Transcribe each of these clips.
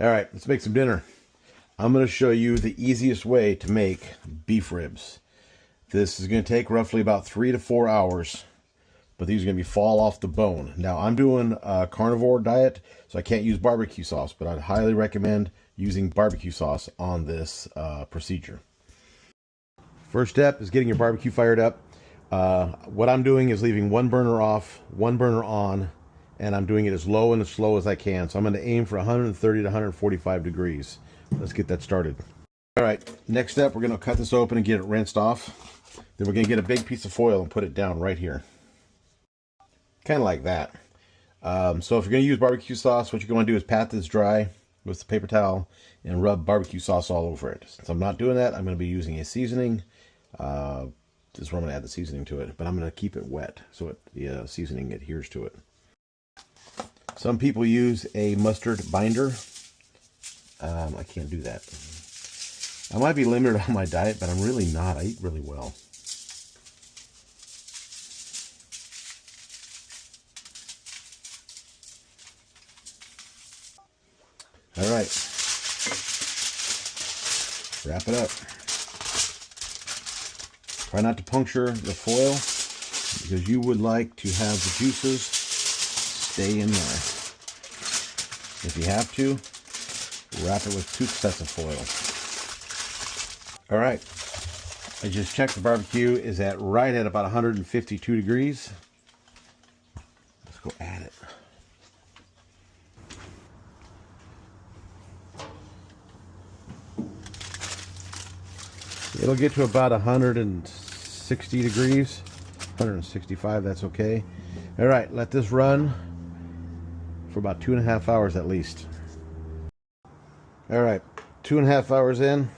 All right, let's make some dinner. I'm going to show you the easiest way to make beef ribs. This is going to take roughly about 3 to 4 hours, but these are going to be fall off the bone. Now, I'm doing a carnivore diet, so I can't use barbecue sauce, but I'd highly recommend using barbecue sauce on this procedure. First step is getting your barbecue fired up. What I'm doing is leaving one burner off, one burner on, and I'm doing it as low and as slow as I can. So I'm going to aim for 130 to 145 degrees. Let's get that started. All right, next step, we're going to cut this open and get it rinsed off. Then we're going to get a big piece of foil and put it down right here. Kind of like that. So if you're going to use barbecue sauce, what you're going to do is pat this dry with the paper towel and rub barbecue sauce all over it. Since I'm not doing that, I'm going to be using a seasoning. This is where I'm going to add the seasoning to it, but I'm going to keep it wet so the seasoning adheres to it. Some people use a mustard binder. I can't do that. I might be limited on my diet, but I'm really not. I eat really well. All right. Wrap it up. Try not to puncture the foil because you would like to have the juices stay in there. If you have to, wrap it with 2 sets of foil. All right. I just checked the barbecue is right at about 152 degrees. Let's go add it. It'll get to about 160 degrees, 165, that's okay. All right, let this run for about 2.5 hours at least. All right, 2.5 hours in.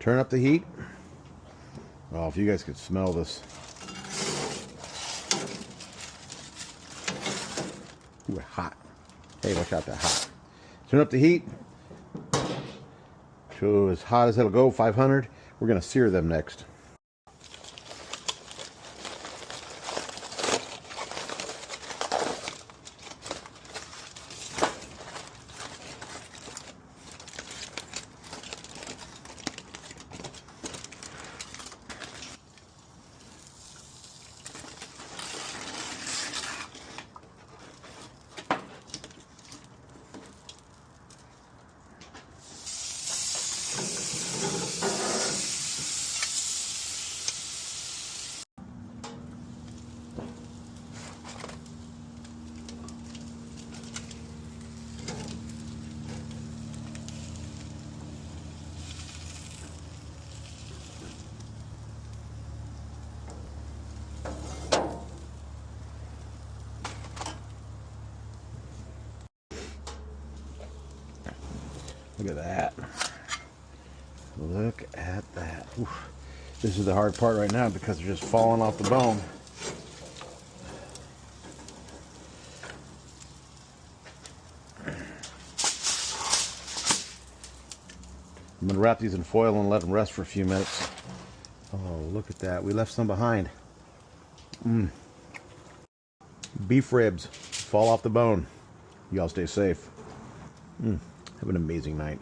Turn up the heat. Oh, if you guys could smell this. Ooh, hot. Hey, watch out, that hot. Turn up the heat to as hot as it'll go, 500. We're going to sear them next. Look at that. Look at that. Oof. This is the hard part right now because they're just falling off the bone. I'm going to wrap these in foil and let them rest for a few minutes. Oh, look at that. We left some behind. Beef ribs fall off the bone. Y'all stay safe. Have an amazing night.